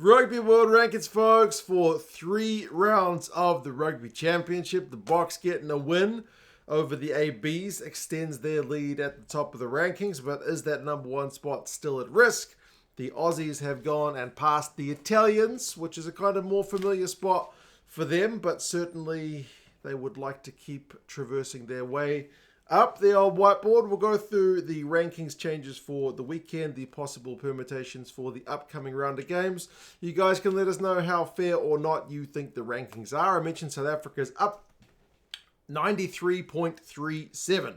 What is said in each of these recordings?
Rugby World Rankings, folks, for 3 rounds of the Rugby Championship. The Boks getting a win over the ABs extends their lead at the top of the rankings, but is that number 1 spot still at risk? The Aussies have gone and passed the Italians, which is a kind of more familiar spot for them, but certainly they would like to keep traversing their way up the old whiteboard. We'll go through the rankings changes for the weekend, the possible permutations for the upcoming round of games. You guys can let us know how fair or not you think the rankings are. I mentioned South Africa's up 93.37.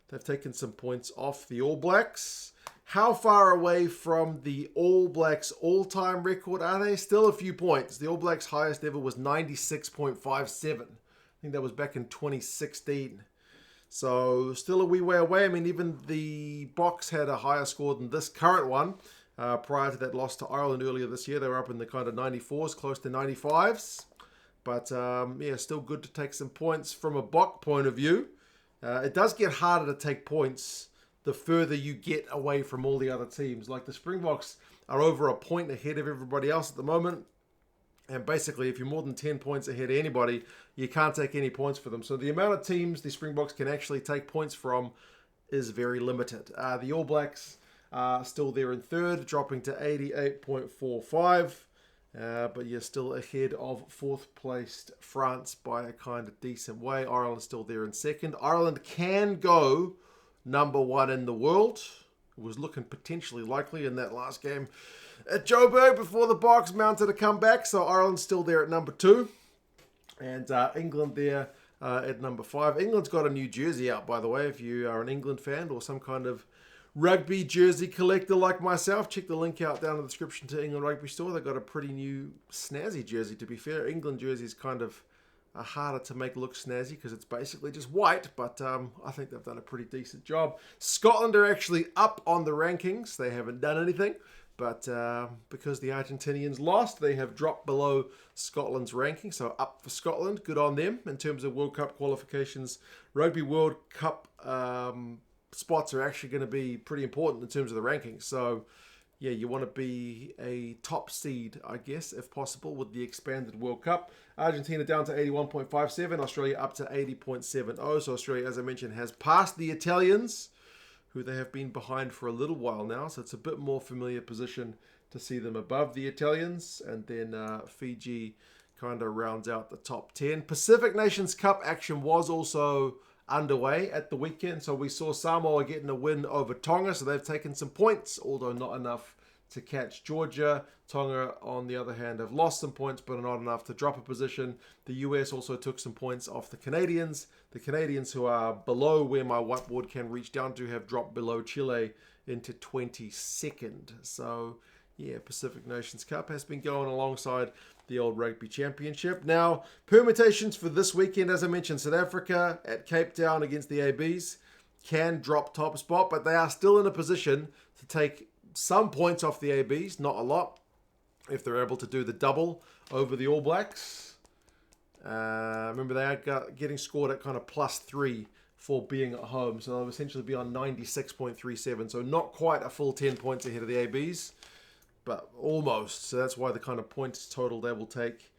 They've taken some points off the All Blacks. How far away from the All Blacks all-time record are they? Still a few points. The All Blacks' highest ever was 96.57. I think that was back in 2016. So still a wee way away. I mean, even the Boks had a higher score than this current one. Prior to that loss to Ireland earlier this year, they were up in the kind of 94s, close to 95s. But yeah, still good to take some points from a Bok point of view. It does get harder to take points the further you get away from all the other teams. Like the Springboks are over a point ahead of everybody else at the moment. And basically, if you're more than 10 points ahead of anybody, you can't take any points for them. So the amount of teams the Springboks can actually take points from is very limited. The All Blacks are still there in third, dropping to 88.45. But you're still ahead of 4th placed France by a kind of decent way. Ireland's still there in second. Ireland can go number 1 in the world. It was looking potentially likely in that last game at Joburg before the Boks mounted a comeback. So Ireland's still there at number 2. And England there at number 5. England's got a new jersey out, by the way, if you are an England fan or some kind of rugby jersey collector like myself. Check the link out down in the description to England Rugby Store. They've got a pretty new snazzy jersey, to be fair. England jerseys kind of are harder to make look snazzy because it's basically just white, but I think they've done a pretty decent job. Scotland are actually up on the rankings. They haven't done anything, but because the Argentinians lost, they have dropped below Scotland's ranking, so up for Scotland. Good on them. In terms of World Cup qualifications, Rugby World Cup spots are actually going to be pretty important in terms of the rankings, so yeah, you want to be a top seed, I guess, if possible, with the expanded World Cup. Argentina down to 81.57, Australia up to 80.70. So Australia, as I mentioned, has passed the Italians, who they have been behind for a little while now. So it's a bit more familiar position to see them above the Italians. And then Fiji kind of rounds out the top 10. Pacific Nations Cup action was also underway at the weekend. So we saw Samoa getting a win over Tonga. So they've taken some points, although not enough to catch Georgia. Tonga, on the other hand, have lost some points, but not enough to drop a position. The US also took some points off the Canadians. The Canadians, who are below where my whiteboard can reach down to, have dropped below Chile into 22nd. So yeah, Pacific Nations Cup has been going alongside the old Rugby Championship. Now, permutations for this weekend, as I mentioned, South Africa at Cape Town against the ABs can drop top spot, but they are still in a position to take some points off the ABs, not a lot, if they're able to do the double over the All Blacks. Remember, they are getting scored at kind of +3 for being at home, so they'll essentially be on 96.37, so not quite a full 10 points ahead of the ABs, but almost. So that's why the kind of points total they will take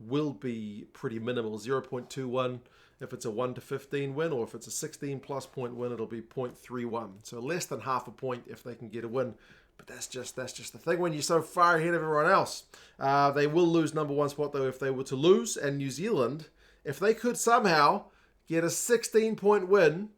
will be pretty minimal. 0.21 if it's a 1 to 15 win, or if it's a 16 plus point win, it'll be 0.31. So less than half a point if they can get a win. But that's just the thing when you're so far ahead of everyone else. They will lose number 1 spot though if they were to lose. And New Zealand, if they could somehow get a 16-point win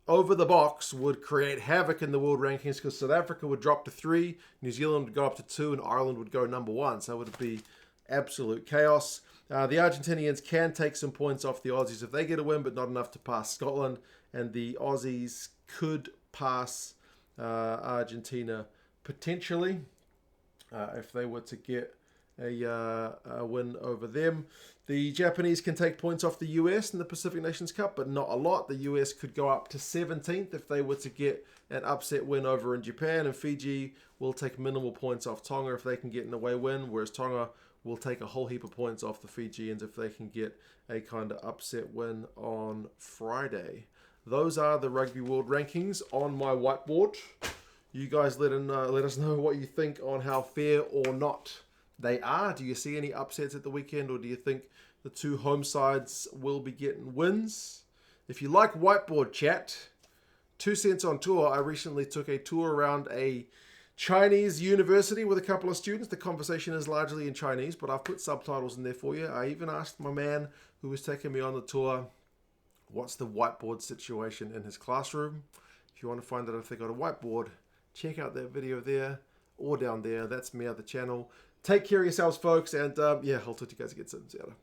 over the Boks, would create havoc in the world rankings, because South Africa would drop to 3, New Zealand would go up to 2, and Ireland would go number 1. So it would be absolute chaos. The Argentinians can take some points off the Aussies if they get a win, but not enough to pass Scotland. And the Aussies could pass Argentina potentially if they were to get a win over them. The Japanese can take points off the US in the Pacific Nations Cup, but not a lot. The US could go up to 17th if they were to get an upset win over in Japan, and Fiji will take minimal points off Tonga if they can get an away win, whereas Tonga will take a whole heap of points off the Fijians if they can get a kind of upset win on Friday. Those are the Rugby World Rankings on my whiteboard. You guys let us know what you think on how fair or not they are. Do you see any upsets at the weekend, or do you think the two home sides will be getting wins? If you like whiteboard chat, 2 cents on tour. I recently took a tour around a Chinese university with a couple of students. The conversation is largely in Chinese, but I've put subtitles in there for you. I even asked my man who was taking me on the tour, what's the whiteboard situation in his classroom? If you want to find out if they got a whiteboard, check out that video there or down there. That's me on the channel. Take care of yourselves, folks, and yeah, I'll talk to you guys again soon. See you later.